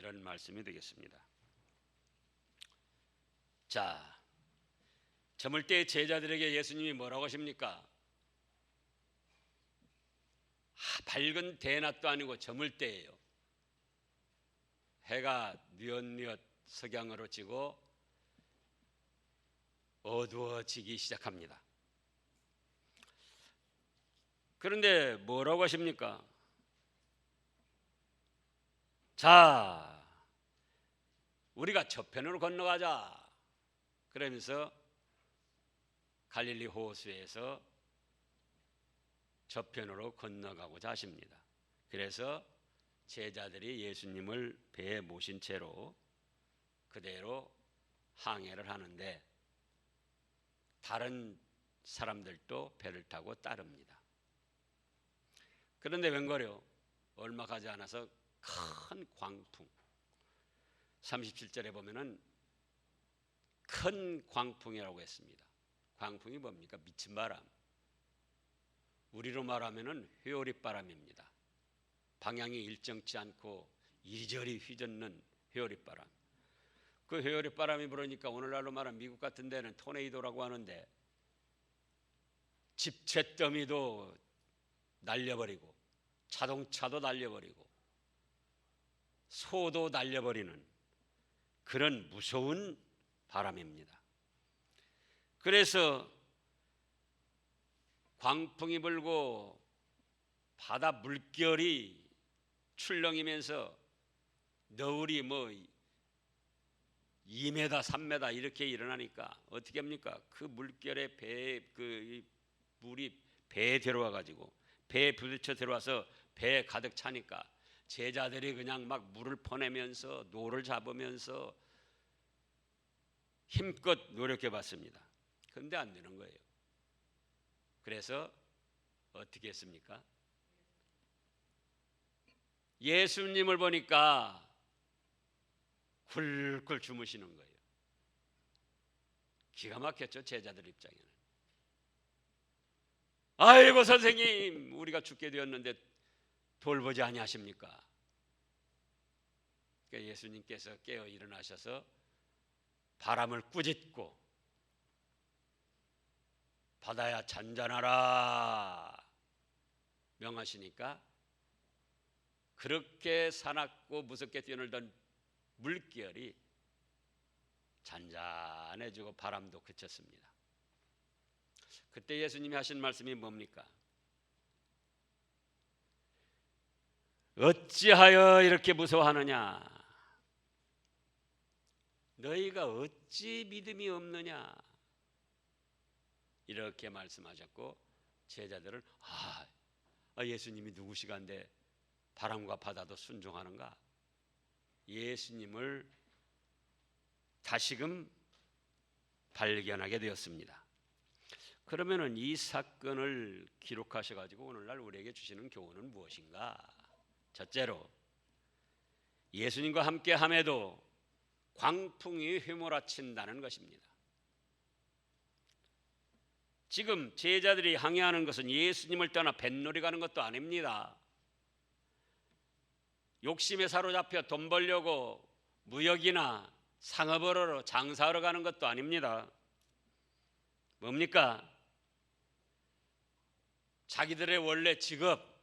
이런 말씀이 되겠습니다. 자, 저물 때 제자들에게 예수님이 뭐라고 하십니까? 밝은 대낮도 아니고 저물 때예요. 해가 뉘엿뉘엿 석양으로 지고 어두워지기 시작합니다. 그런데 뭐라고 하십니까? 자, 우리가 저편으로 건너가자. 그러면서 갈릴리 호수에서 저편으로 건너가고자 하십니다. 그래서 제자들이 예수님을 배에 모신 채로 그대로 항해를 하는데 다른 사람들도 배를 타고 따릅니다. 그런데 웬걸요? 얼마 가지 않아서 큰 광풍, 37절에 보면은 큰 광풍이라고 했습니다. 광풍이 뭡니까? 미친 바람. 우리로 말하면은 회오리바람입니다. 방향이 일정치 않고 이리저리 휘젓는 회오리바람. 그 회오리바람이 불으니까 오늘날로 말하면 미국 같은 데는 토네이도라고 하는데 집채더미도 날려버리고 자동차도 날려버리고 소도 날려버리는 그런 무서운 바람입니다. 그래서 광풍이 불고 바다 물결이 출렁이면서 너울이 2m, 3m 이렇게 일어나니까 어떻게 합니까? 그 물결에 물이 배에 들어와 가지고 배에 부딪혀 들어와서 배에 가득 차니까 제자들이 그냥 막 물을 퍼내면서 노를 잡으면서 힘껏 노력해 봤습니다. 그런데 안 되는 거예요. 그래서 어떻게 했습니까? 예수님을 보니까 굴굴 주무시는 거예요. 기가 막혔죠, 제자들 입장에는. 아이고 선생님, 우리가 죽게 되었는데 돌보지 아니하십니까? 그러니까 예수님께서 깨어 일어나셔서 바람을 꾸짖고 바다야 잔잔하라 명하시니까 그렇게 사납고 무섭게 뛰어놀던 물결이 잔잔해지고 바람도 그쳤습니다. 그때 예수님이 하신 말씀이 뭡니까? 어찌하여 이렇게 무서워하느냐? 너희가 어찌 믿음이 없느냐? 이렇게 말씀하셨고 제자들은 예수님이 누구시간데 바람과 바다도 순종하는가? 예수님을 다시금 발견하게 되었습니다. 그러면은 이 사건을 기록하셔 가지고 오늘날 우리에게 주시는 교훈은 무엇인가? 첫째로 예수님과 함께 함에도 광풍이 휘몰아친다는 것입니다. 지금 제자들이 항해하는 것은 예수님을 떠나 뱃놀이 가는 것도 아닙니다. 욕심에 사로잡혀 돈 벌려고 무역이나 상업을 하러 장사하러 가는 것도 아닙니다. 뭡니까? 자기들의 원래 직업,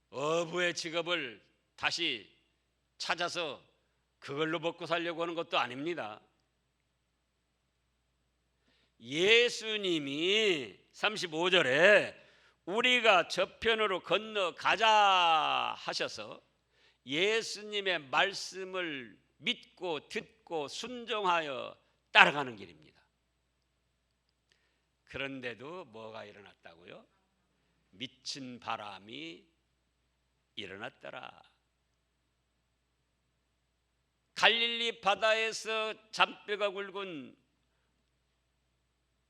어부의 직업을 다시 찾아서 그걸로 먹고 살려고 하는 것도 아닙니다. 예수님이 35절에 우리가 저편으로 건너가자 하셔서 예수님의 말씀을 믿고 듣고 순종하여 따라가는 길입니다. 그런데도 뭐가 일어났다고요? 미친 바람이 일어났더라. 갈릴리 바다에서 잔뼈가 굵은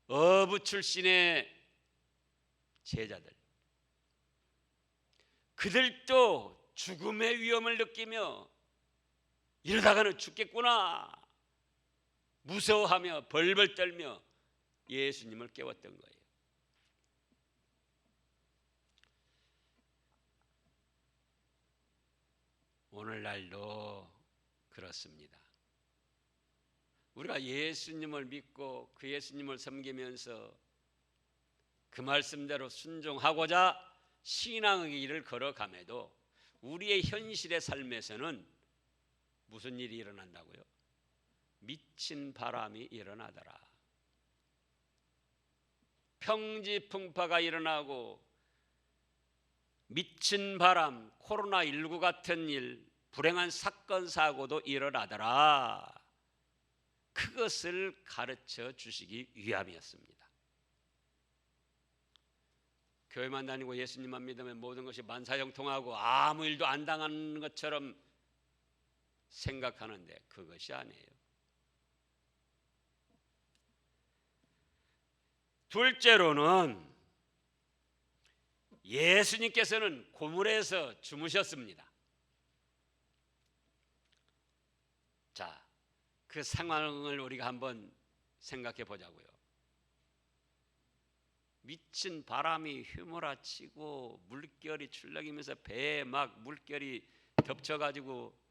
어부 출신의 제자들, 그들도 죽음의 위험을 느끼며 이러다가는 죽겠구나 무서워하며 벌벌 떨며 예수님을 깨웠던 거예요. 오늘날도 그렇습니다. 우리가 예수님을 믿고 그 예수님을 섬기면서 그 말씀대로 순종하고자 신앙의 길을 걸어감에도 우리의 현실의 삶에서는 무슨 일이 일어난다고요? 미친 바람이 일어나더라. 평지풍파가 일어나고 미친 바람, 코로나19 같은 일, 불행한 사건 사고도 일어나더라. 그것을 가르쳐 주시기 위함이었습니다. 교회만 다니고 예수님만 믿으면 모든 것이 만사형통하고 아무 일도 안 당하는 것처럼 생각하는데 그것이 아니에요. 둘째로는 예수님께서는 고물에서 주무셨습니다. 자, 그 상황을 우리가 한번 생각해 보자고요. 미친 바람이 휘몰아치고 물결이 출렁이면서 배에 막 물결이 덮쳐가지고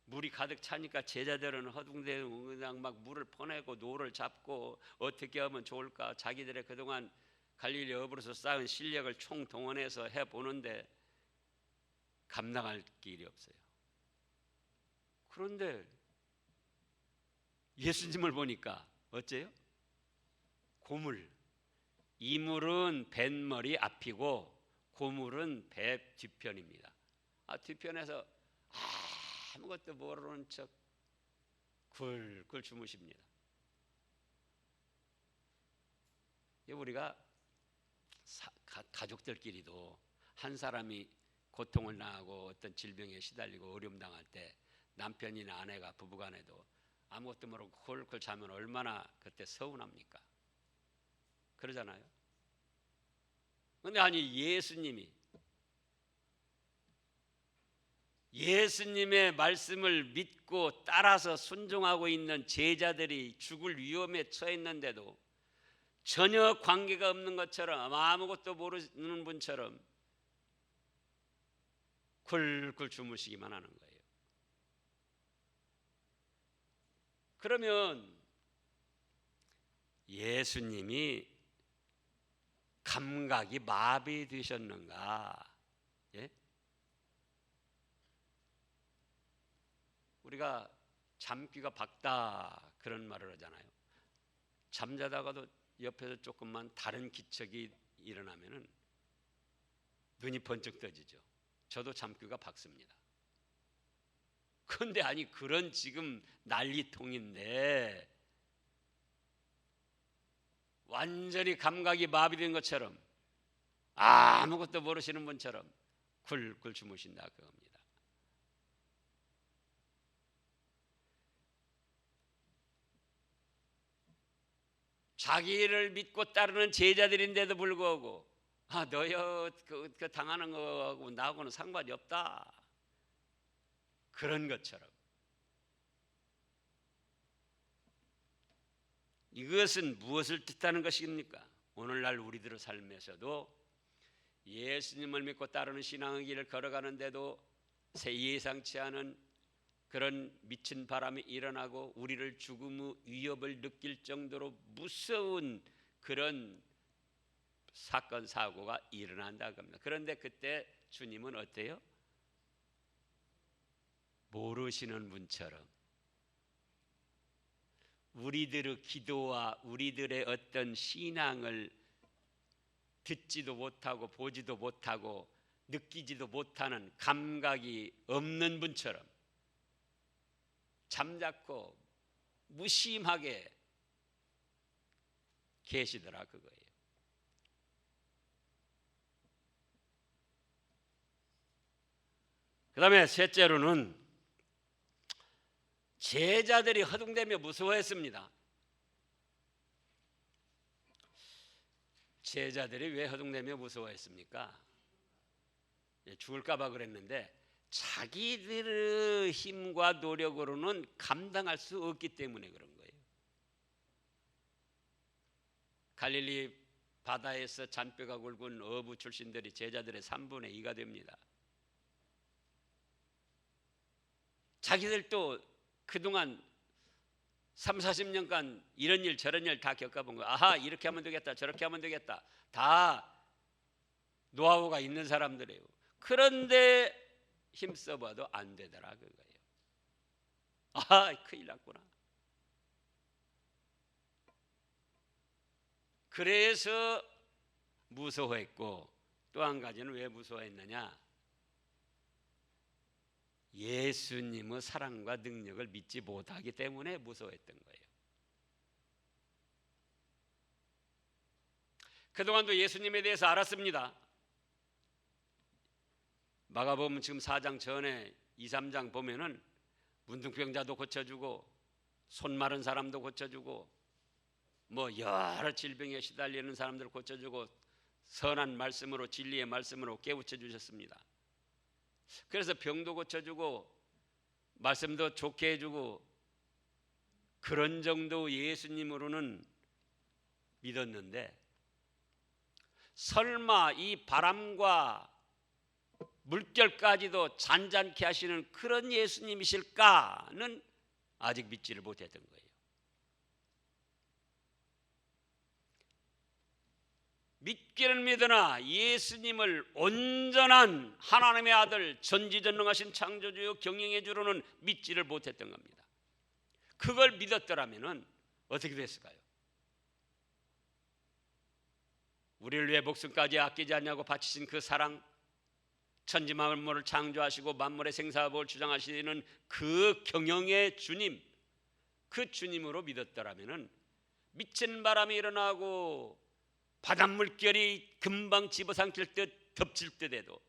물이 가득 차니까 제자들은 허둥대둥 그냥 막 물을 퍼내고 노를 잡고 어떻게 하면 좋을까 자기들의 그동안 갈릴리 어부로서 쌓은 실력을 총동원해서 해보는데 감당할 길이 없어요. 그런데 예수님을 보니까 어째요? 고물, 이물은 뱃머리 앞이고 고물은 배 뒤편입니다. 뒤편에서 아무것도 모르는 척 굴굴 주무십니다. 우리가 가족들끼리도 한 사람이 고통을 당하고 어떤 질병에 시달리고 어려움 당할 때 남편이나 아내가 부부간에도 아무것도 모르고 굴굴 자면 얼마나 그때 서운합니까? 그러잖아요. 그런데 아니 예수님의 말씀을 믿고 따라서 순종하고 있는 제자들이 죽을 위험에 처해 있는데도 전혀 관계가 없는 것처럼 아무것도 모르는 분처럼 굴굴 주무시기만 하는 거예요. 그러면 예수님이 감각이 마비되셨는가? 예? 우리가 잠귀가 박다 그런 말을 하잖아요. 잠자다가도 옆에서 조금만 다른 기척이 일어나면은 눈이 번쩍 떠지죠. 저도 잠귀가 박습니다. 그런데 아니 그런 지금 난리통인데 완전히 감각이 마비된 것처럼 아무것도 모르시는 분처럼 굴굴 주무신다 그겁니다. 자기를 믿고 따르는 제자들인데도 불구하고 너요 그 당하는 거하고 나하고는 상관이 없다 그런 것처럼 이것은 무엇을 뜻하는 것입니까? 오늘날 우리들의 삶에서도 예수님을 믿고 따르는 신앙의 길을 걸어가는데도 예상치 않은 그런 미친 바람이 일어나고 우리를 죽음의 위협을 느낄 정도로 무서운 그런 사건 사고가 일어난다고 합니다. 그런데 그때 주님은 어때요? 모르시는 분처럼 우리들의 기도와 우리들의 어떤 신앙을 듣지도 못하고 보지도 못하고 느끼지도 못하는 감각이 없는 분처럼 잠자코 무심하게 계시더라 그거예요. 그 다음에 셋째로는 제자들이 허둥대며 무서워했습니다. 제자들이 왜 허둥대며 무서워했습니까? 죽을까 봐 그랬는데 자기들의 힘과 노력으로는 감당할 수 없기 때문에 그런 거예요. 갈릴리 바다에서 잔뼈가 굵은 어부 출신들이 제자들의 3분의 2가 됩니다. 자기들도 그동안 3, 40년간 이런 일 저런 일 다 겪어본 거야. 아하, 이렇게 하면 되겠다, 저렇게 하면 되겠다. 다 노하우가 있는 사람들이에요. 그런데 힘써봐도 안 되더라 그거예요. 아, 큰일 났구나. 그래서 무서워했고, 또 한 가지는 왜 무서워했느냐? 예수님의 사랑과 능력을 믿지 못하기 때문에 무서워했던 거예요. 그동안도 예수님에 대해서 알았습니다. 마가복음 지금 4장 전에 2, 3장 보면은 문둥병자도 고쳐주고 손 마른 사람도 고쳐주고 뭐 여러 질병에 시달리는 사람들 고쳐주고 선한 말씀으로, 진리의 말씀으로 깨우쳐 주셨습니다. 그래서 병도 고쳐주고 말씀도 좋게 해주고 그런 정도 예수님으로는 믿었는데, 설마 이 바람과 물결까지도 잔잔케 하시는 그런 예수님이실까는 아직 믿지를 못했던 거예요. 믿기는 믿으나 예수님을 온전한 하나님의 아들, 전지전능하신 창조주요 경영의 주로는 믿지를 못했던 겁니다. 그걸 믿었더라면 어떻게 됐을까요? 우리를 위해 목숨까지 아끼지 않냐고 바치신 그 사랑, 천지 만물을 창조하시고 만물의 생사법을 주장하시는 그 경영의 주님, 그 주님으로 믿었더라면 미친 바람이 일어나고 바닷물결이 금방 집어삼킬 듯 덮칠 듯해도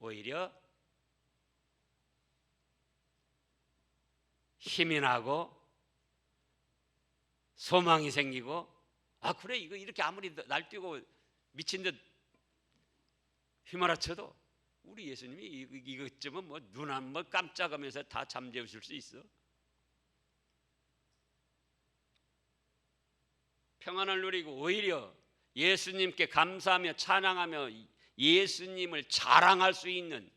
오히려 힘이 나고 소망이 생기고, 아 그래 이거 이렇게 아무리 날뛰고 미친 듯 휘몰아쳐도 우리 예수님이 이것쯤은 뭐 눈 한 번 깜짝하면서 다 잠재우실 수 있어. 평안을 누리고 오히려 예수님께 감사하며 찬양하며 예수님을 자랑할 수 있는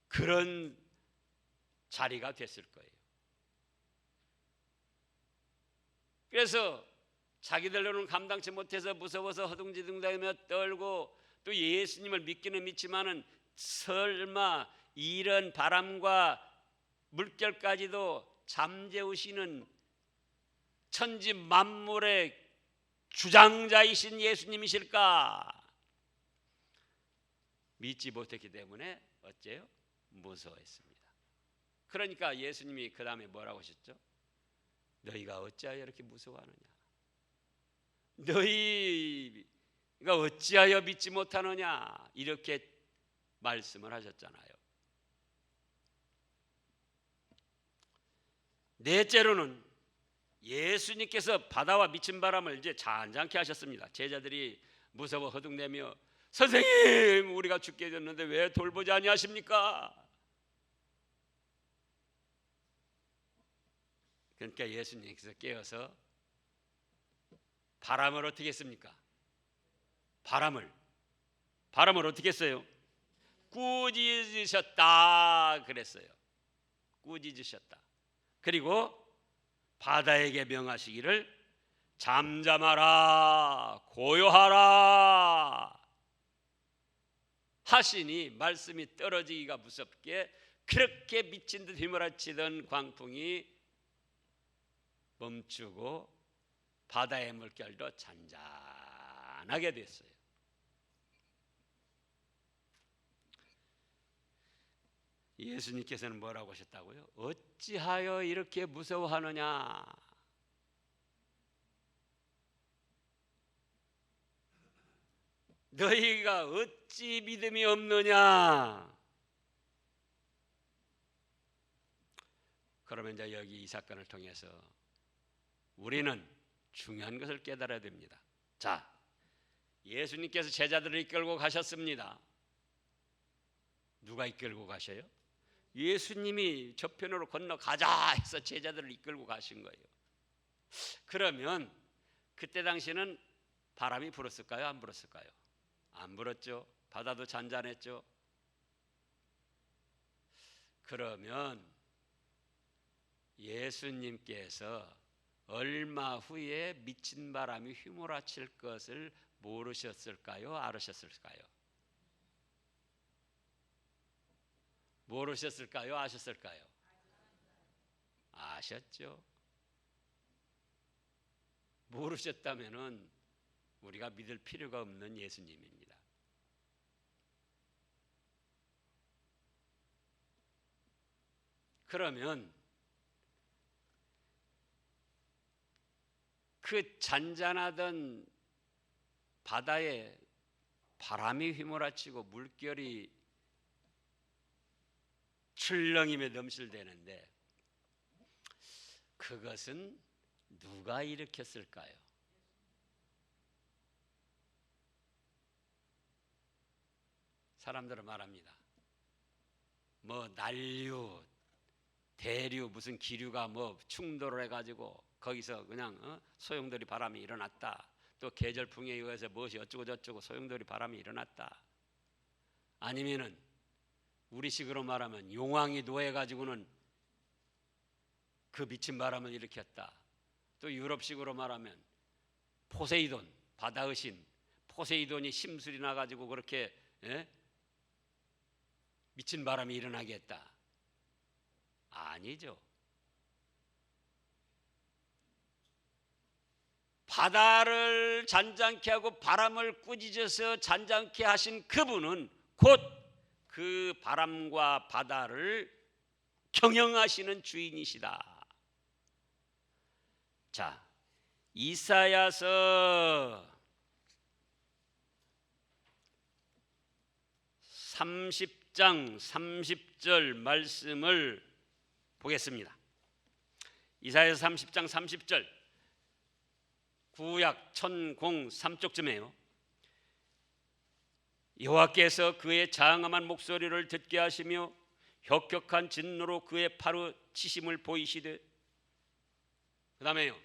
그런 자리가 됐을 거예요. 그래서 자기들로는 감당치 못해서 무서워서 허둥지둥대며 떨고 또 예수님을 믿기는 믿지만은 설마 이런 바람과 물결까지도 잠재우시는 천지 만물의 주장자이신 예수님이실까 믿지 못했기 때문에 어째요? 무서워했습니다. 그러니까 예수님이 그 다음에 뭐라고 하셨죠? 너희가 어찌하여 이렇게 무서워하느냐? 너희가 어찌하여 믿지 못하느냐? 이렇게 말씀을 하셨잖아요. 넷째로는 예수님께서 바다와 미친 바람을 이제 잔잔케 하셨습니다. 제자들이 무서워 허둥대며 선생님 우리가 죽게 됐는데 왜 돌보지 아니하십니까? 그러니까 예수님께서 깨어서 바람을 어떻게 했습니까? 바람을 어떻게 했어요? 꾸짖으셨다 그랬어요. 꾸짖으셨다. 그리고 바다에게 명하시기를 잠잠하라 고요하라 하시니 말씀이 떨어지기가 무섭게 그렇게 미친 듯 휘몰아치던 광풍이 멈추고 바다의 물결도 잔잔하게 됐어요. 예수님께서는 뭐라고 하셨다고요? 어찌하여 이렇게 무서워하느냐? 너희가 어찌 믿음이 없느냐? 그러면 이제 여기 이 사건을 통해서 우리는 중요한 것을 깨달아야 됩니다. 자, 예수님께서 제자들을 이끌고 가셨습니다. 누가 이끌고 가셔요? 예수님이 저편으로 건너가자 해서 제자들을 이끌고 가신 거예요. 그러면 그때 당시에는 바람이 불었을까요? 안 불었을까요? 안 불었죠. 바다도 잔잔했죠. 그러면 예수님께서 얼마 후에 미친 바람이 휘몰아칠 것을 모르셨을까요? 알으셨을까요? 모르셨을까요? 아셨을까요? 아셨죠? 모르셨다면은 우리가 믿을 필요가 없는 예수님입니다. 그러면 그 잔잔하던 바다에 바람이 휘몰아치고 물결이 출렁임에 넘실대는데 그것은 누가 일으켰을까요? 사람들은 말합니다. 뭐 난류, 대류, 무슨 기류가 뭐 충돌을 해가지고 거기서 그냥 소용돌이 바람이 일어났다. 또 계절풍에 의해서 무엇이 어쩌고 저쩌고 소용돌이 바람이 일어났다. 아니면은 우리식으로 말하면 용왕이 노해가지고는 그 미친 바람을 일으켰다. 또 유럽식으로 말하면 포세이돈, 바다의 신 포세이돈이 심술이 나가지고 그렇게 미친 바람이 일어나게 했다. 아니죠. 바다를 잔잔케 하고 바람을 꾸짖어서 잔잔케 하신 그분은 곧 그 바람과 바다를 경영하시는 주인이시다. 자, 이사야서 30장 30절 말씀을 보겠습니다. 이사야서 30장 30절 구약 1003쪽쯤에요. 여호와께서 그의 장엄한 목소리를 듣게 하시며 혁혁한 진노로 그의 파루치심을 보이시되, 그 다음에요,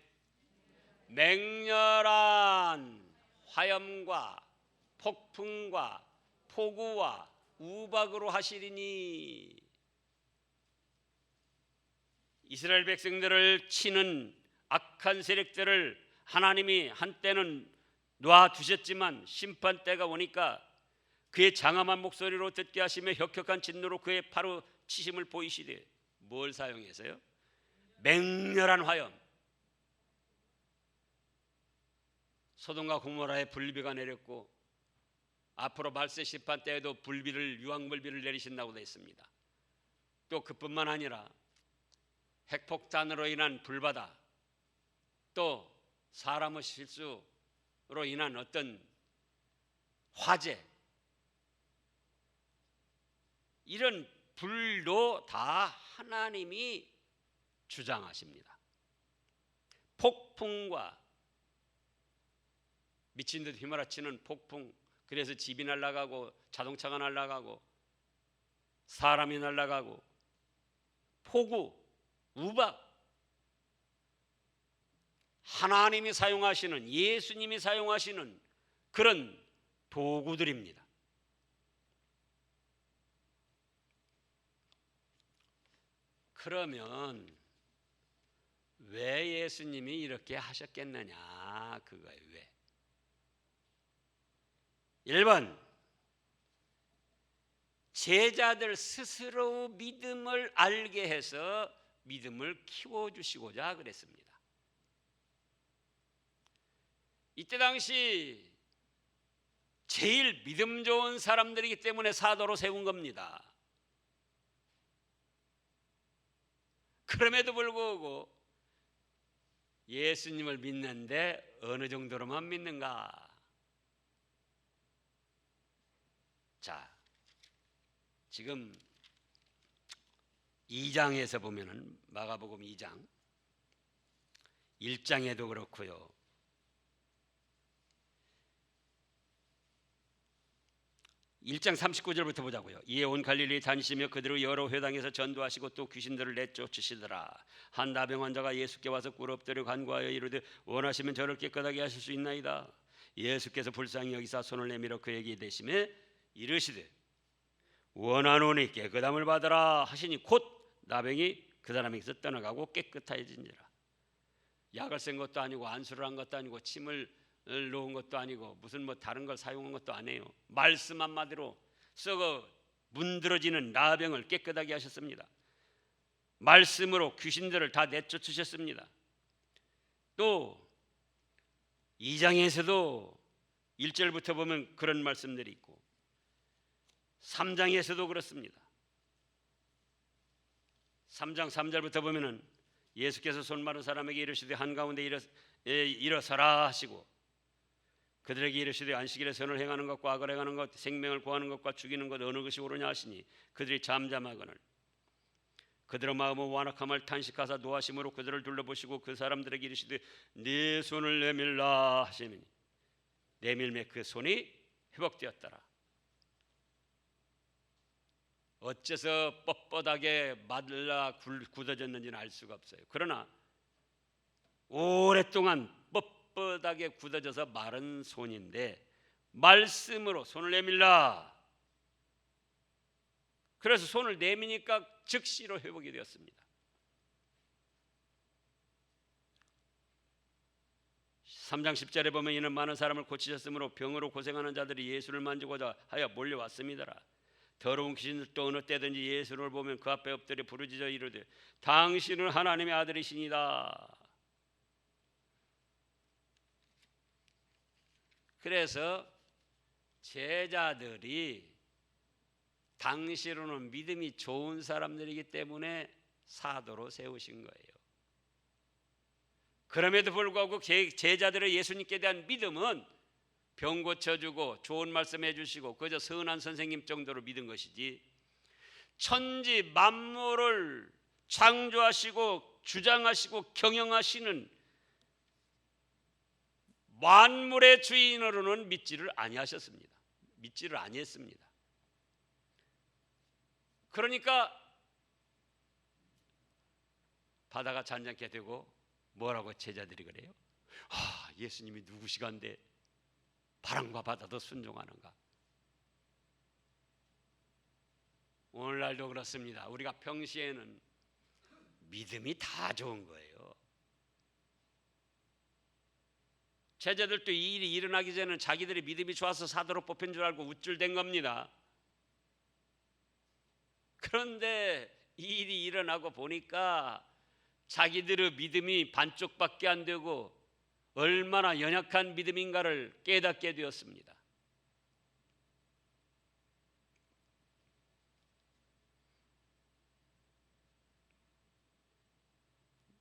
맹렬한 화염과 폭풍과 폭우와 우박으로 하시리니. 이스라엘 백성들을 치는 악한 세력들을 하나님이 한때는 놔두셨지만 심판 때가 오니까 그의 장엄한 목소리로 듣게 하시며 혁혁한 진노로 그의 파루치심을 보이시되, 뭘 사용해서요? 맹렬한 화염. 소돔과 고모라에 불비가 내렸고 앞으로 말세 심판 때에도 유황불비를 내리신다고 되어 있습니다. 또 그뿐만 아니라 핵폭탄으로 인한 불바다, 또 사람의 실수로 인한 어떤 화재, 이런 불도 다 하나님이 주장하십니다. 폭풍과 미친 듯 휘몰아치는 폭풍, 그래서 집이 날아가고 자동차가 날아가고 사람이 날아가고, 폭우, 우박, 하나님이 사용하시는, 예수님이 사용하시는 그런 도구들입니다. 그러면 왜 예수님이 이렇게 하셨겠느냐, 그거예요. 왜? 1번, 제자들 스스로 믿음을 알게 해서 믿음을 키워주시고자 그랬습니다. 이때 당시 제일 믿음 좋은 사람들이기 때문에 사도로 세운 겁니다. 그럼에도 불구하고 예수님을 믿는데 어느 정도로만 믿는가? 자, 지금 2장에서 보면은, 마가복음 2장 1장에도 그렇고요, 1장 39절부터 보자고요. 이에 온 갈릴리에 다니시며 그들을 여러 회당에서 전도하시고 또 귀신들을 내쫓으시더라. 한 나병 환자가 예수께 와서 꿇어엎드려 간구하여 이르되, 원하시면 저를 깨끗하게 하실 수 있나이다. 예수께서 불쌍히 여기사 손을 내밀어 그에게 대심에 이르시되, 원하노니 깨끗함을 받으라 하시니 곧 나병이 그 사람에게서 떠나가고 깨끗해진지라. 약을 쓴 것도 아니고 안수를 한 것도 아니고 침을 놓은 것도 아니고 무슨 뭐 다른 걸 사용한 것도 아니에요. 말씀 한마디로 썩어 문드러지는 나병을 깨끗하게 하셨습니다. 말씀으로 귀신들을 다 내쫓으셨습니다. 또 2장에서도 1절부터 보면 그런 말씀들이 있고 3장에서도 그렇습니다. 3장 3절부터 보면은 예수께서 손 마른 사람에게 이르시되 한가운데 일어서라 하시고 그들에게 이르시되 안식일에 선을 행하는 것과 악을 행하는 것 생명을 구하는 것과 죽이는 것 어느 것이 옳으냐 하시니 그들이 잠잠하거늘 그들의 마음은 완악함을 탄식하사 노하심으로 그들을 둘러보시고 그 사람들에게 이르시되 네 손을 내밀라 하시니 내밀매 그 손이 회복되었더라. 어째서 뻣뻣하게 말라 굳어졌는지는 알 수가 없어요. 그러나 오랫동안 뻣뻣하게 굳어져서 마른 손인데 말씀으로 손을 내밀라. 그래서 손을 내미니까 즉시로 회복이 되었습니다. 3장 10절에 보면 이는 많은 사람을 고치셨으므로 병으로 고생하는 자들이 예수를 만지고자 하여 몰려왔습니다라. 더러운 귀신들도 어느 때든지 예수를 보면 그 앞에 엎드려 부르짖어 이르되 당신은 하나님의 아들이시니다. 그래서 제자들이 당시로는 믿음이 좋은 사람들이기 때문에 사도로 세우신 거예요. 그럼에도 불구하고 제자들의 예수님께 대한 믿음은 병 고쳐주고 좋은 말씀 해주시고 그저 선한 선생님 정도로 믿은 것이지 천지 만물을 창조하시고 주장하시고 경영하시는 만물의 주인으로는 믿지를 아니하셨습니다. 믿지를 아니했습니다. 그러니까 바다가 잔잔케 되고 뭐라고 제자들이 그래요? 예수님이 누구시간데 바람과 바다도 순종하는가? 오늘날도 그렇습니다. 우리가 평시에는 믿음이 다 좋은 거예요. 제자들도 이 일이 일어나기 전에는 자기들이 믿음이 좋아서 사도로 뽑힌 줄 알고 우쭐댄 겁니다. 그런데 이 일이 일어나고 보니까 자기들의 믿음이 반쪽밖에 안 되고 얼마나 연약한 믿음인가를 깨닫게 되었습니다.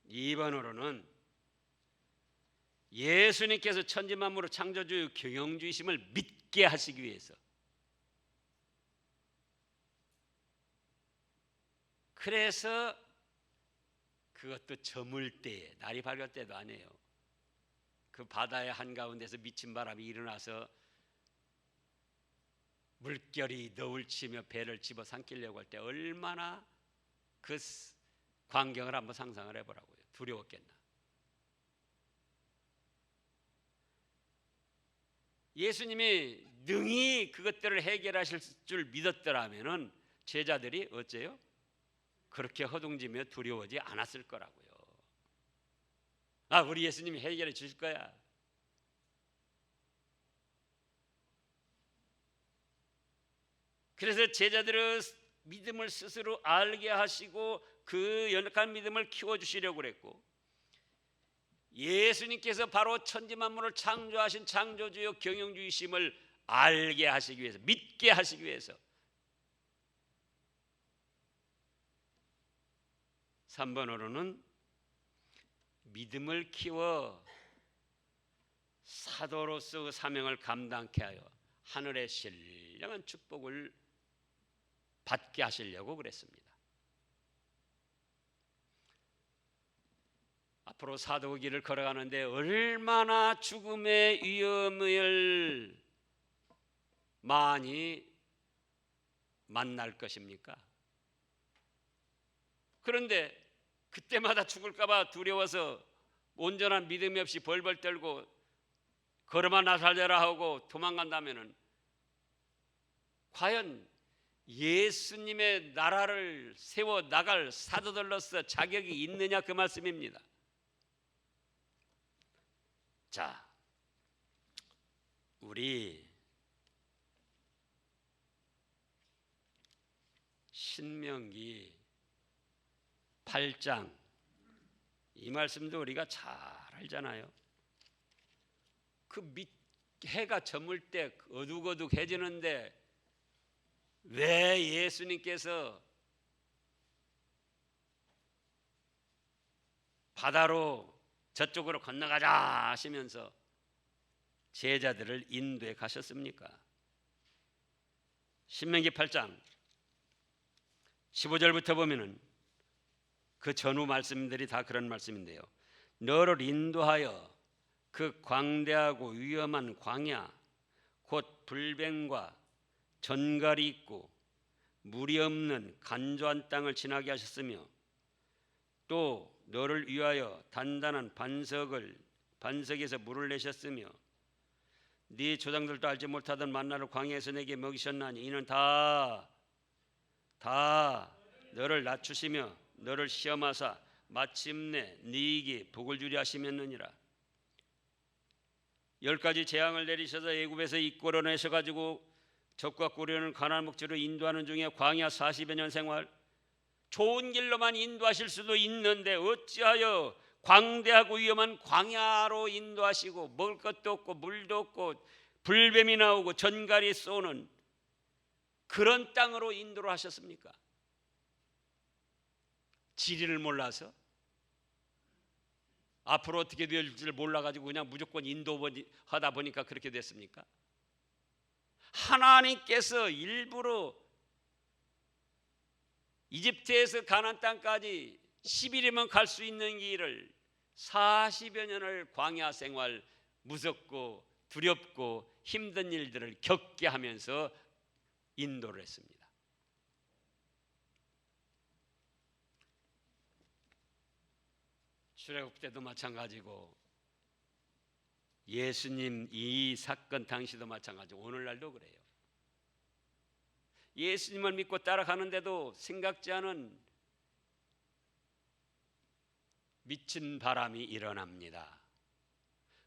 이번으로는 예수님께서 천지만물을 창조주의 경영주이심을 믿게 하시기 위해서 그래서 그것도 저물 때에 날이 밝을 때도 아니에요. 그 바다의 한가운데서 미친 바람이 일어나서 물결이 너울 치며 배를 집어삼키려고 할 때 얼마나 그 광경을 한번 상상을 해보라고요. 두려웠겠나. 예수님이 능히 그것들을 해결하실 줄 믿었더라면은 제자들이 어째요? 그렇게 허둥지며 두려워하지 않았을 거라고요. 우리 예수님이 해결해 주실 거야. 그래서 제자들의 믿음을 스스로 알게 하시고 그 연약한 믿음을 키워주시려고 그랬고 예수님께서 바로 천지만물을 창조하신 창조주요 경영주이심을 알게 하시기 위해서 믿게 하시기 위해서 3번으로는 믿음을 키워 사도로서 사명을 감당케 하여 하늘의 신령한 축복을 받게 하시려고 그랬습니다. 앞으로 사도의 길을 걸어가는데 얼마나 죽음의 위험을 많이 만날 것입니까? 그런데 그때마다 죽을까 봐 두려워서 온전한 믿음이 없이 벌벌 떨고 걸어만 나살려라 하고 도망간다면은 과연 예수님의 나라를 세워 나갈 사도들로서 자격이 있느냐 그 말씀입니다. 자, 우리 신명기 8장 이 말씀도 우리가 잘 알잖아요. 그 해가 저물 때 어둑어둑해지는데 왜 예수님께서 바다로 저쪽으로 건너가자 하시면서 제자들을 인도해 가셨습니까? 신명기 8장 15절부터 보면은 그 전후 말씀들이 다 그런 말씀인데요. 너를 인도하여 그 광대하고 위험한 광야 곧 불뱀과 전갈이 있고 물이 없는 간조한 땅을 지나게 하셨으며 또 너를 위하여 단단한 반석에서 물을 내셨으며 네 조상들도 알지 못하던 만나를 광야에서 내게 먹이셨나니 이는 다 너를 낮추시며 너를 시험하사 마침내 네게 복을 주려 하시면느니라. 10가지 재앙을 내리셔서 애굽에서 이끌어내셔 가지고 적과 꾸려는 가나안 목지로 인도하는 중에 광야 40여 년 생활, 좋은 길로만 인도하실 수도 있는데 어찌하여 광대하고 위험한 광야로 인도하시고 먹을 것도 없고 물도 없고 불뱀이 나오고 전갈이 쏘는 그런 땅으로 인도를 하셨습니까? 지리를 몰라서? 앞으로 어떻게 될지를 몰라가지고 그냥 무조건 인도하다 보니까 그렇게 됐습니까? 하나님께서 일부러 이집트에서 가나안 땅까지 10일이면 갈 수 있는 길을 40여 년을 광야 생활, 무섭고 두렵고 힘든 일들을 겪게 하면서 인도를 했습니다. 출애굽 때도 마찬가지고 예수님 이 사건 당시도 마찬가지고 오늘날도 그래요. 예수님을 믿고 따라가는데도 생각지 않은 미친 바람이 일어납니다.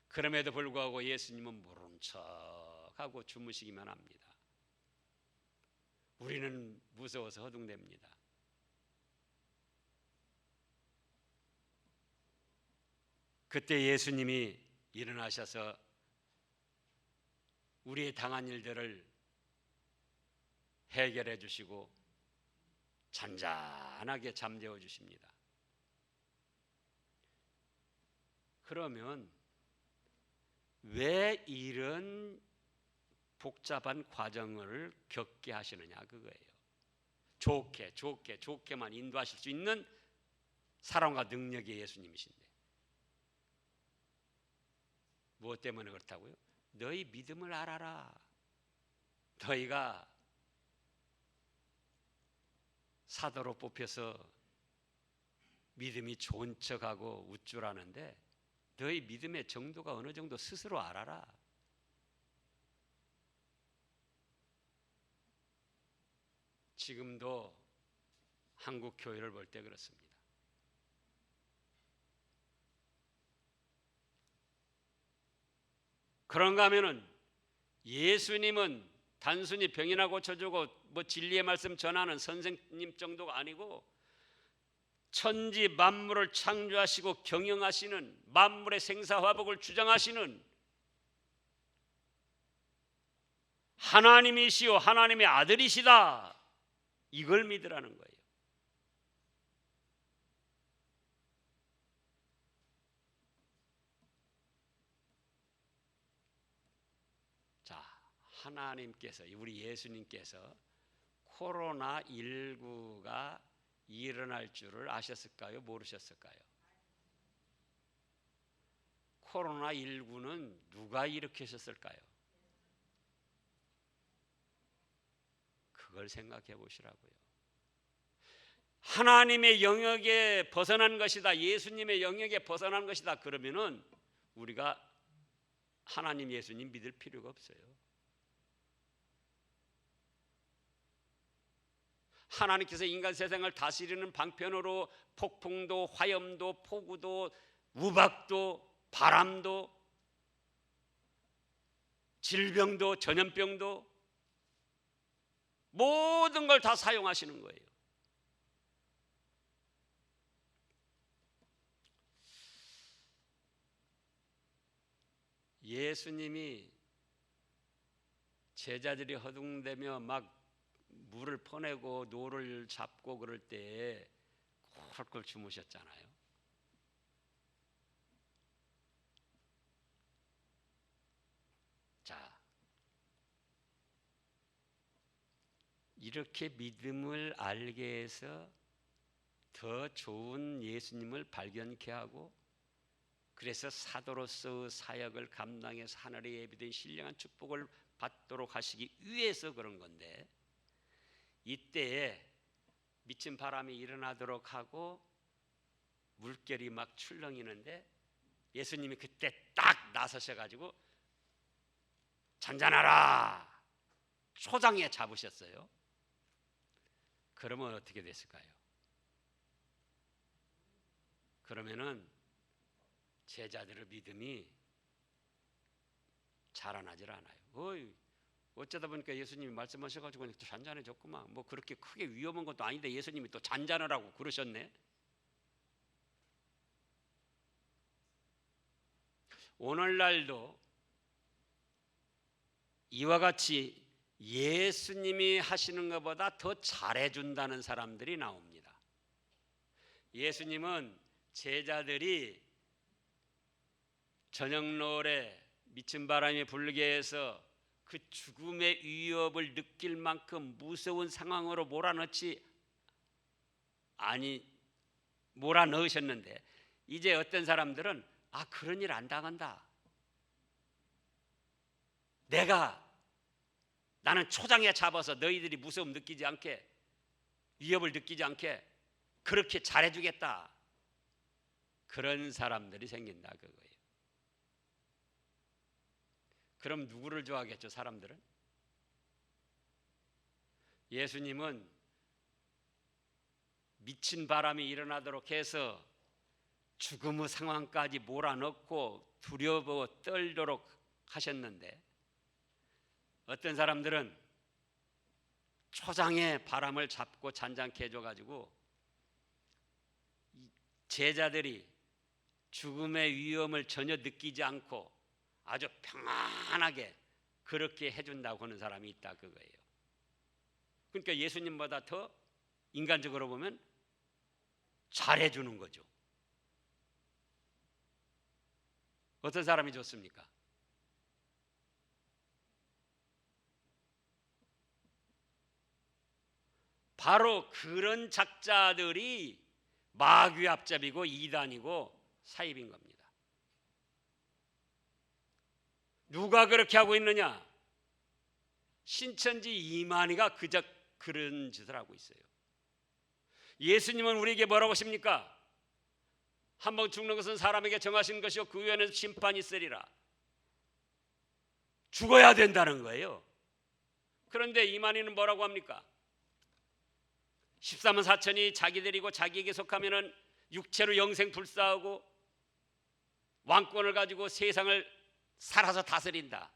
그럼에도 불구하고 예수님은 모른 척하고 주무시기만 합니다. 우리는 무서워서 허둥댑니다. 그때 예수님이 일어나셔서 우리의 당한 일들을 해결해 주시고 잔잔하게 잠재워 주십니다. 그러면 왜 이런 복잡한 과정을 겪게 하시느냐 그거예요. 좋게만 인도하실 수 있는 사랑과 능력의 예수님이신데 무엇 때문에 그렇다고요? 너희 믿음을 알아라. 너희가 사도로 뽑혀서 믿음이 좋은 척하고 우쭐하는데 너희 믿음의 정도가 어느 정도 스스로 알아라. 지금도 한국 교회를 볼 때 그렇습니다. 그런가 하면은 예수님은 단순히 병이나 고쳐주고 뭐 진리의 말씀 전하는 선생님 정도가 아니고 천지 만물을 창조하시고 경영하시는 만물의 생사화복을 주장하시는 하나님이시오 하나님의 아들이시다. 이걸 믿으라는 거예요. 자, 하나님께서 우리 예수님께서 코로나19가 일어날 줄을 아셨을까요? 모르셨을까요? 코로나19는 누가 일으키셨을까요? 그걸 생각해 보시라고요. 하나님의 영역에 벗어난 것이다. 예수님의 영역에 벗어난 것이다. 그러면은 우리가 하나님 예수님 믿을 필요가 없어요. 하나님께서 인간 세상을 다스리는 방편으로 폭풍도 화염도 폭우도 우박도 바람도 질병도 전염병도 모든 걸 다 사용하시는 거예요. 예수님이 제자들이 허둥대며 막 물을 퍼내고 노를 잡고 그럴 때에 콜콜 주무셨잖아요. 자, 이렇게 믿음을 알게 해서 더 좋은 예수님을 발견케 하고, 그래서 사도로서의 사역을 감당해서 하늘의 예비된 신령한 축복을 받도록 하시기 위해서 그런 건데, 이때에 미친 바람이 일어나도록 하고 물결이 막 출렁이는데 예수님이 그때 딱 나서셔가지고 잔잔하라 초장에 잡으셨어요. 그러면 어떻게 됐을까요? 그러면은 제자들의 믿음이 자라나질 않아요. 어쩌다 보니까 예수님이 말씀하셔가지고 잔잔해졌구만. 뭐 그렇게 크게 위험한 것도 아닌데 예수님이 또 잔잔하라고 그러셨네. 오늘날도 이와 같이 예수님이 하시는 것보다 더 잘해준다는 사람들이 나옵니다. 예수님은 제자들이 저녁노을에 미친 바람이 불게 해서 그 죽음의 위협을 느낄 만큼 무서운 상황으로 몰아넣으셨는데, 이제 어떤 사람들은 그런 일 안 당한다. 나는 초장에 잡아서 너희들이 무서움 느끼지 않게, 위협을 느끼지 않게 그렇게 잘해주겠다. 그런 사람들이 생긴다 그거예요. 그럼 누구를 좋아하겠죠, 사람들은? 예수님은 미친 바람이 일어나도록 해서 죽음의 상황까지 몰아넣고 두려워 떨도록 하셨는데, 어떤 사람들은 초장에 바람을 잡고 잔잔케 해줘가지고 제자들이 죽음의 위험을 전혀 느끼지 않고 아주 평안하게 그렇게 해준다고 하는 사람이 있다 그거예요. 그러니까 예수님보다 더 인간적으로 보면 잘해주는 거죠. 어떤 사람이 좋습니까? 바로 그런 작자들이 마귀 앞잡이고 이단이고 사입인 겁니다. 누가 그렇게 하고 있느냐? 신천지 이만희가 그런 짓을 하고 있어요. 예수님은 우리에게 뭐라고 하십니까? 한 번 죽는 것은 사람에게 정하신 것이요 그 후에는 심판이 있으리라. 죽어야 된다는 거예요. 그런데 이만희는 뭐라고 합니까? 13만 4천이 자기들이고 자기에게 속하면은 육체로 영생 불사하고 왕권을 가지고 세상을 살아서 다스린다.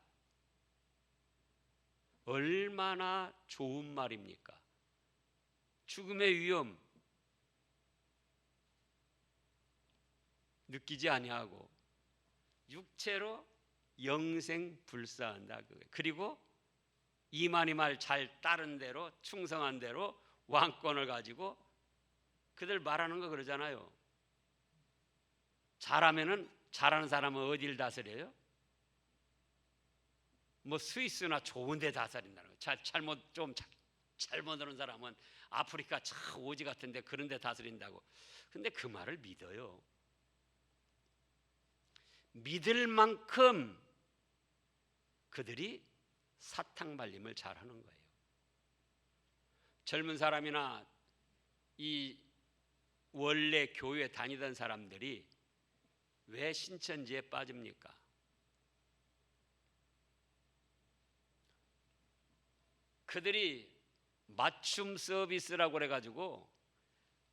얼마나 좋은 말입니까? 죽음의 위험 느끼지 아니하고 육체로 영생 불사한다. 그리고 이만희 말 잘 따른 대로 충성한 대로 왕권을 가지고 그들 말하는 거 그러잖아요. 잘하는 사람은 어디를 다스려요? 뭐 스위스나 좋은 데 다스린다는 거. 잘못 하는 사람은 아프리카 오지 같은데 그런 데 다스린다고. 근데 그 말을 믿어요. 믿을 만큼 그들이 사탕 발림을 잘하는 거예요. 젊은 사람이나 이 원래 교회 다니던 사람들이 왜 신천지에 빠집니까? 그들이 맞춤 서비스라고 그래가지고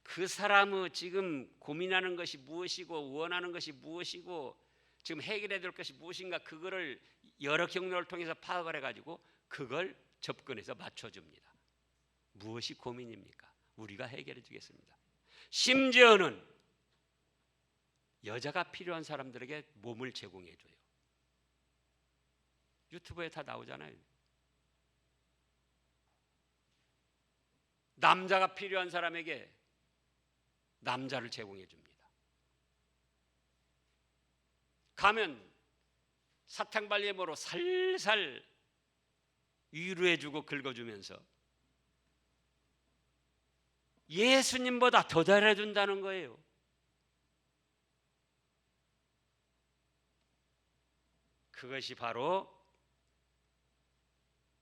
그 사람의 지금 고민하는 것이 무엇이고 원하는 것이 무엇이고 지금 해결해야 될 것이 무엇인가 그거를 여러 경로를 통해서 파악을 해가지고 그걸 접근해서 맞춰줍니다. 무엇이 고민입니까? 우리가 해결해 주겠습니다. 심지어는 여자가 필요한 사람들에게 몸을 제공해 줘요. 유튜브에 다 나오잖아요. 남자가 필요한 사람에게 남자를 제공해 줍니다. 가면 사탕발리엠으로 살살 위로해주고 긁어주면서 예수님보다 더 잘해준다는 거예요. 그것이 바로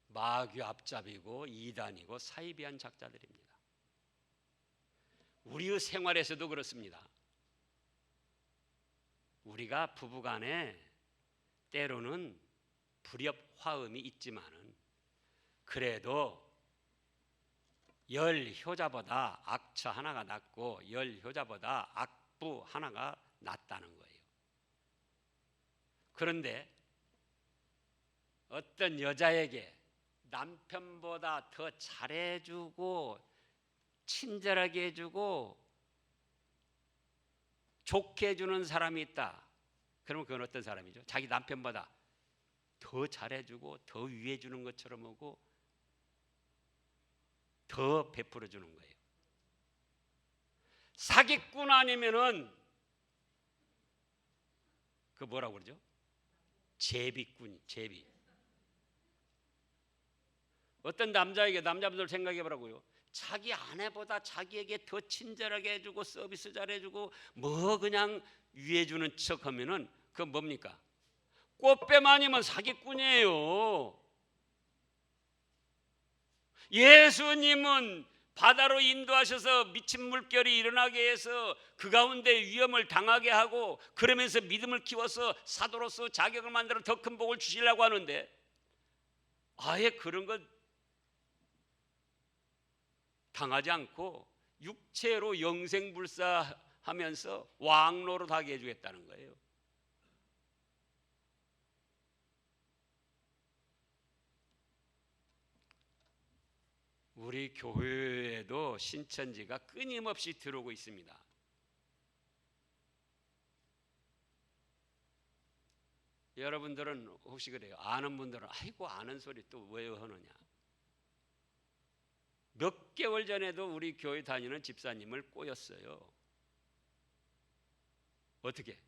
마귀 앞잡이고 이단이고 사이비한 작자들입니다. 우리의 생활에서도 그렇습니다. 우리가 부부간에 때로는 불협 화음이 있지만은 그래도 열 효자보다 악처 하나가 낫고 열 효자보다 악부 하나가 낫다는 거예요. 그런데 어떤 여자에게 남편보다 더 잘해주고 친절하게 해주고 좋게 해주는 사람이 있다. 그러면 그건 어떤 사람이죠? 자기 남편보다 더 잘해주고 더 위해주는 것처럼 하고 더 베풀어 주는 거예요. 사기꾼 아니면은 그 뭐라고 그러죠? 제비꾼, 제비. 어떤 남자분들 생각해 보라고요. 자기 아내보다 자기에게 더 친절하게 해주고 서비스 잘해주고 뭐 그냥 위해주는 척하면은 그건 뭡니까? 꽃뱀 아니면 사기꾼이에요. 예수님은 바다로 인도하셔서 미친 물결이 일어나게 해서 그 가운데 위험을 당하게 하고 그러면서 믿음을 키워서 사도로서 자격을 만들어 더 큰 복을 주시려고 하는데 아예 그런 것 당하지 않고 육체로 영생불사하면서 왕노릇 하게 해주겠다는 거예요. 우리 교회에도 신천지가 끊임없이 들어오고 있습니다. 여러분들은 혹시 그래요? 아는 분들은 아이고 아는 소리 또 왜 하느냐. 몇 개월 전에도 우리 교회 다니는 집사님을 꼬였어요. 어떻게?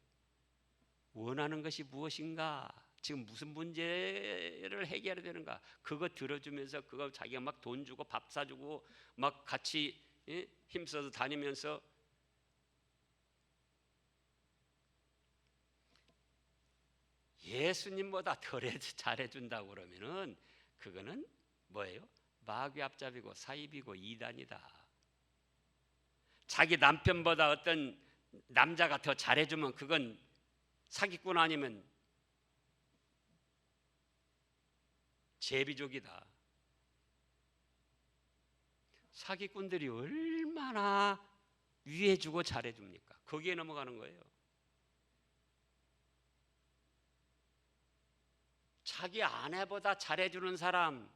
원하는 것이 무엇인가? 지금 무슨 문제를 해결해야 되는가? 그거 들어주면서 그거 자기가 막 돈 주고 밥 사주고 막 같이 힘써서 다니면서 예수님보다 덜 잘해준다고 그러면은 그거는 뭐예요? 마귀 앞잡이고 사입이고 이단이다. 자기 남편보다 어떤 남자가 더 잘해주면 그건 사기꾼 아니면 제비족이다. 사기꾼들이 얼마나 위해주고 잘해줍니까? 거기에 넘어가는 거예요. 자기 아내보다 잘해주는 사람,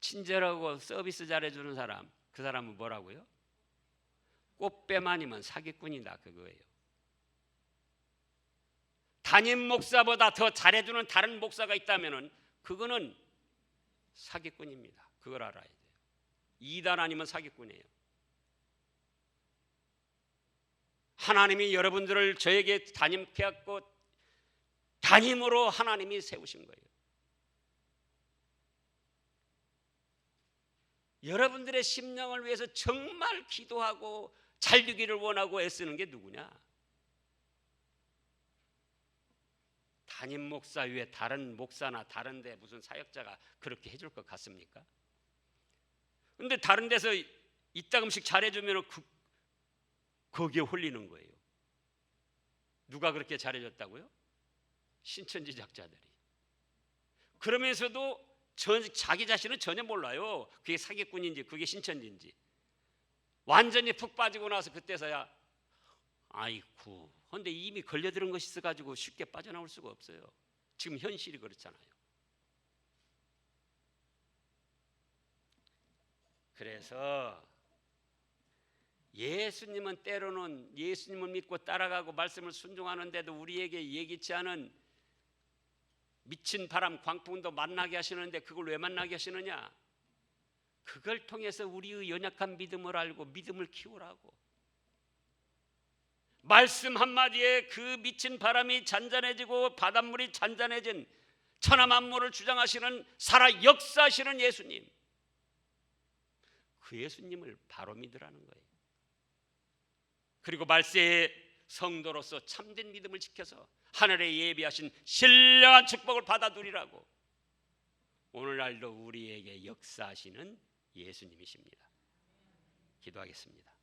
친절하고 서비스 잘해주는 사람, 그 사람은 뭐라고요? 꽃뱀 아니면 사기꾼이다 그거예요. 담임 목사보다 더 잘해주는 다른 목사가 있다면은 그거는 사기꾼입니다. 그걸 알아야 돼요. 이단 아니면 사기꾼이에요. 하나님이 여러분들을 저에게 담임케 하고 담임으로 하나님이 세우신 거예요. 여러분들의 심령을 위해서 정말 기도하고 잘 되기를 원하고 애쓰는 게 누구냐? 담임 목사 위에 다른 목사나 다른 데 무슨 사역자가 그렇게 해줄 것 같습니까? 근데 다른 데서 이따금씩 잘해주면 거기에 홀리는 거예요. 누가 그렇게 잘해줬다고요? 신천지 작자들이. 그러면서도 자기 자신은 전혀 몰라요. 그게 사기꾼인지 그게 신천지인지. 완전히 푹 빠지고 나서 그때서야 아이쿠, 근데 이미 걸려들은 것이 있어가지고 쉽게 빠져나올 수가 없어요. 지금 현실이 그렇잖아요. 그래서 예수님은 때로는 예수님을 믿고 따라가고 말씀을 순종하는데도 우리에게 예기치 않은 미친 바람 광풍도 만나게 하시는데 그걸 왜 만나게 하시느냐? 그걸 통해서 우리의 연약한 믿음을 알고 믿음을 키우라고. 말씀 한마디에 그 미친 바람이 잔잔해지고 바닷물이 잔잔해진 천하 만물을 주장하시는 살아 역사하시는 예수님, 그 예수님을 바로 믿으라는 거예요. 그리고 말세의 성도로서 참된 믿음을 지켜서 하늘에 예비하신 신령한 축복을 받아 누리라고. 오늘날도 우리에게 역사하시는 예수님이십니다. 기도하겠습니다.